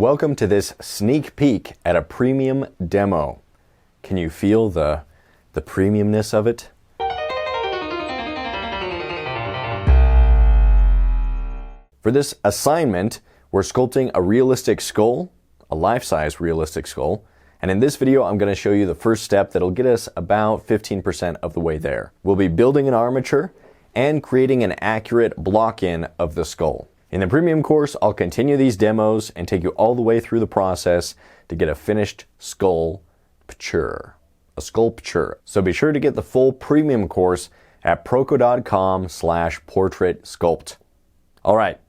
Welcome to this sneak peek at a premium demo. Can you feel the premiumness of it? For this assignment, we're sculpting a realistic skull, a life-size realistic skull, and in this video I'm going to show you the first step that'll get us about 15% of the way there. We'll be building an armature and creating an accurate block-in of the skull. In the premium course, I'll continue these demos and take you all the way through the process to get a finished sculpture. A sculpture. So be sure to get the full premium course at proko.com/portrait sculpt. All right,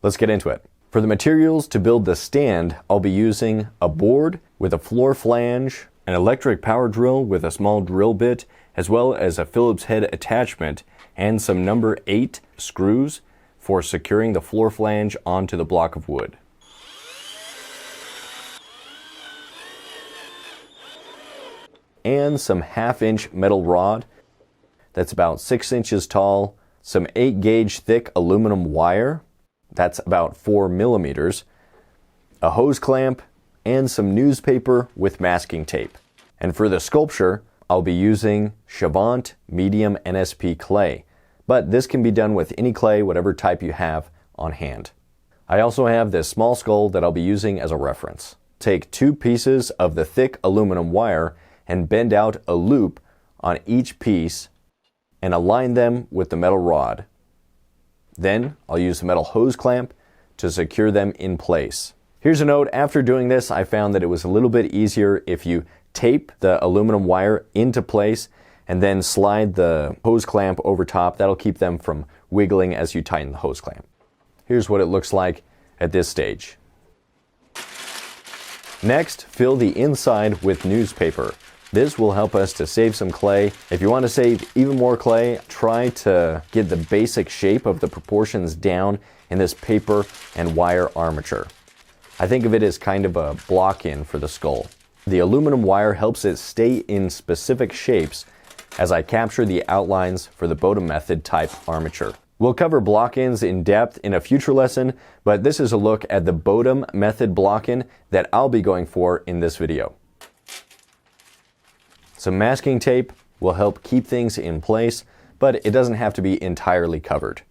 let's get into it. For the materials to build the stand, I'll be using a board with a floor flange, an electric power drill with a small drill bit, as well as a Phillips head attachment and some number 8 screws for securing the floor flange onto the block of wood. And some 1/2-inch metal rod that's about 6 inches tall, some 8-gauge thick aluminum wire that's about 4 millimeters, a hose clamp, and some newspaper with masking tape. And for the sculpture, I'll be using Chavant medium NSP clay, but this can be done with any clay, whatever type you have on hand. I also have this small skull that I'll be using as a reference. Take 2 pieces of the thick aluminum wire and bend out a loop on each piece and align them with the metal rod. Then I'll use the metal hose clamp to secure them in place. Here's a note, after doing this I found that it was a little bit easier if you tape the aluminum wire into place and then slide the hose clamp over top. That'll keep them from wiggling as you tighten the hose clamp. Here's what it looks like at this stage. Next, fill the inside with newspaper. This will help us to save some clay. If you want to save even more clay, try to get the basic shape of the proportions down in this paper and wire armature. I think of it as kind of a block-in for the skull. The aluminum wire helps it stay in specific shapes as I capture the outlines for the Bodem method type armature. We'll cover block-ins in depth in a future lesson, but this is a look at the Bodem method block-in that I'll be going for in this video. Some masking tape will help keep things in place, but it doesn't have to be entirely covered.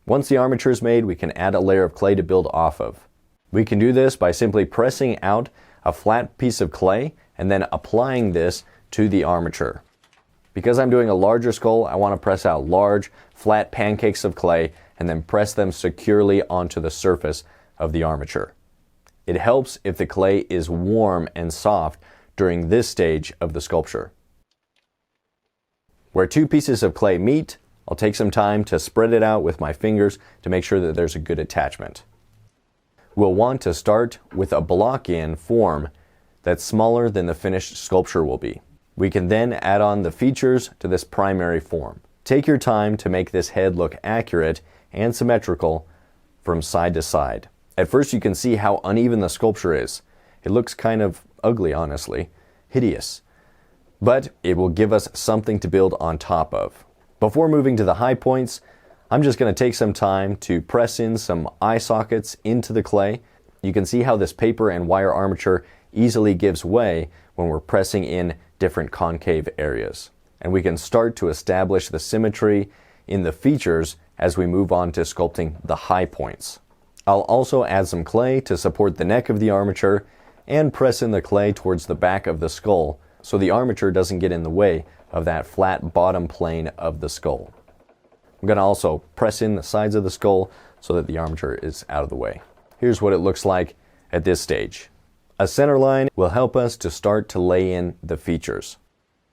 Once the armature is made, we can add a layer of clay to build off of. We can do this by simply pressing out a flat piece of clay and then applying this to the armature. Because I'm doing a larger skull, I want to press out large, flat pancakes of clay and then press them securely onto the surface of the armature. It helps if the clay is warm and soft during this stage of the sculpture. Where 2 pieces of clay meet, I'll take some time to spread it out with my fingers to make sure that there's a good attachment. We'll want to start with a block-in form that's smaller than the finished sculpture will be. We can then add on the features to this primary form. Take your time to make this head look accurate and symmetrical from side to side. At first you can see how uneven the sculpture is. It looks kind of ugly, honestly, hideous. But it will give us something to build on top of. Before moving to the high points, I'm just going to take some time to press in some eye sockets into the clay. You can see how this paper and wire armature easily gives way when we're pressing in different concave areas. And we can start to establish the symmetry in the features as we move on to sculpting the high points. I'll also add some clay to support the neck of the armature and press in the clay towards the back of the skull so the armature doesn't get in the way of that flat bottom plane of the skull. I'm going to also press in the sides of the skull so that the armature is out of the way. Here's what it looks like at this stage. A center line will help us to start to lay in the features.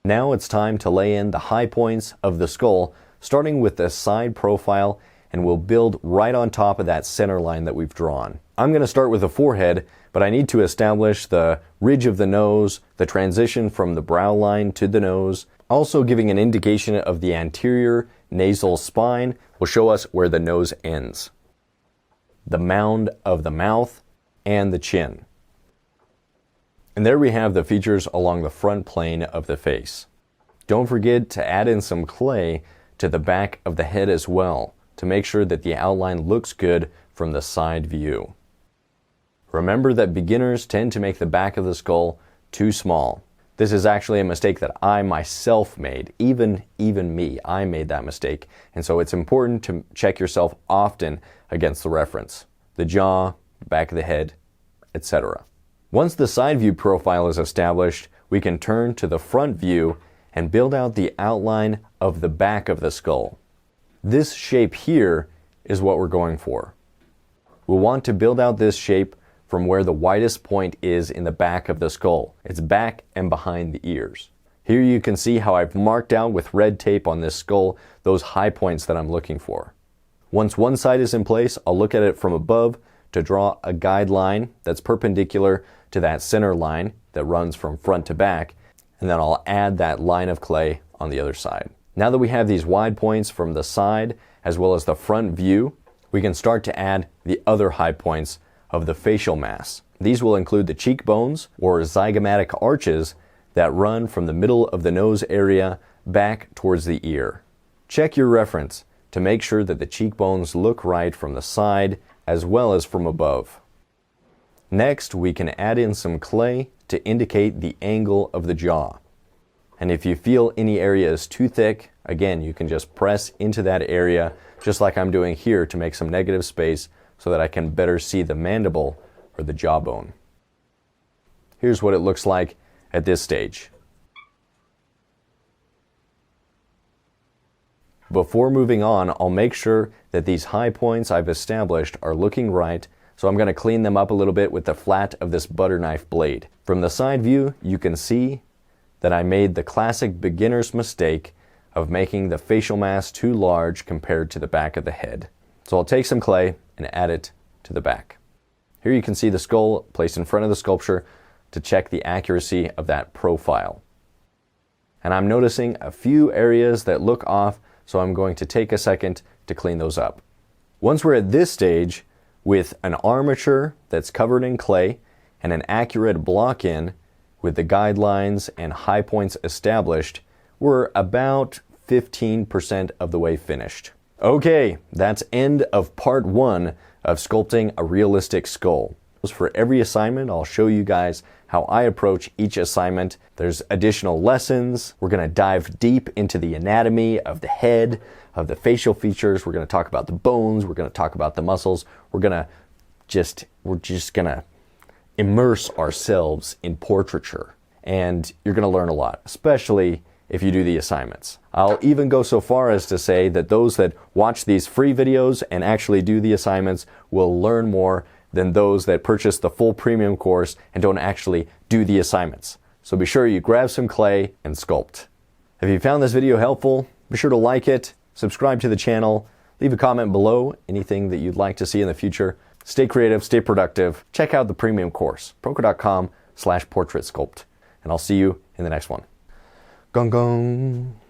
Now it's time to lay in the high points of the skull, starting with the side profile, and we'll build right on top of that center line that we've drawn. I'm going to start with the forehead, but I need to establish the ridge of the nose, the transition from the brow line to the nose. Also giving an indication of the anterior nasal spine will show us where the nose ends. The mound of the mouth and the chin. And there we have the features along the front plane of the face. Don't forget to add in some clay to the back of the head as well to make sure that the outline looks good from the side view. Remember that beginners tend to make the back of the skull too small. This is actually a mistake that I myself made. Even me, I made that mistake. And so it's important to check yourself often against the reference. The jaw, the back of the head, etc. Once the side view profile is established, we can turn to the front view and build out the outline of the back of the skull. This shape here is what we're going for. We'll want to build out this shape from where the widest point is in the back of the skull. It's back and behind the ears. Here you can see how I've marked out with red tape on this skull those high points that I'm looking for. Once one side is in place, I'll look at it from above to draw a guideline that's perpendicular to that center line that runs from front to back, and then I'll add that line of clay on the other side. Now that we have these wide points from the side as well as the front view, we can start to add the other high points of the facial mass. These will include the cheekbones or zygomatic arches that run from the middle of the nose area back towards the ear. Check your reference to make sure that the cheekbones look right from the side as well as from above. Next, we can add in some clay to indicate the angle of the jaw. And if you feel any area is too thick, again, you can just press into that area, just like I'm doing here, to make some negative space so that I can better see the mandible or the jawbone. Here's what it looks like at this stage. Before moving on, I'll make sure that these high points I've established are looking right, so I'm going to clean them up a little bit with the flat of this butter knife blade. From the side view, you can see that I made the classic beginner's mistake of making the facial mass too large compared to the back of the head. So I'll take some clay and add it to the back. Here you can see the skull placed in front of the sculpture to check the accuracy of that profile. And I'm noticing a few areas that look off, so I'm going to take a second to clean those up. Once we're at this stage, with an armature that's covered in clay and an accurate block-in with the guidelines and high points established, we're about 15% of the way finished. Okay, that's end of part 1 of sculpting a realistic skull. For every assignment, I'll show you guys how I approach each assignment. There's additional lessons. We're going to dive deep into the anatomy of the head, of the facial features. We're going to talk about the bones. We're going to talk about the muscles. We're just going to immerse ourselves in portraiture. And you're going to learn a lot, especially if you do the assignments. I'll even go so far as to say that those that watch these free videos and actually do the assignments will learn more than those that purchase the full premium course and don't actually do the assignments. So be sure you grab some clay and sculpt. If you found this video helpful, be sure to like it, subscribe to the channel, leave a comment below, anything that you'd like to see in the future. Stay creative, stay productive. Check out the premium course, proko.com/portrait sculpt. And I'll see you in the next one. Gong gong.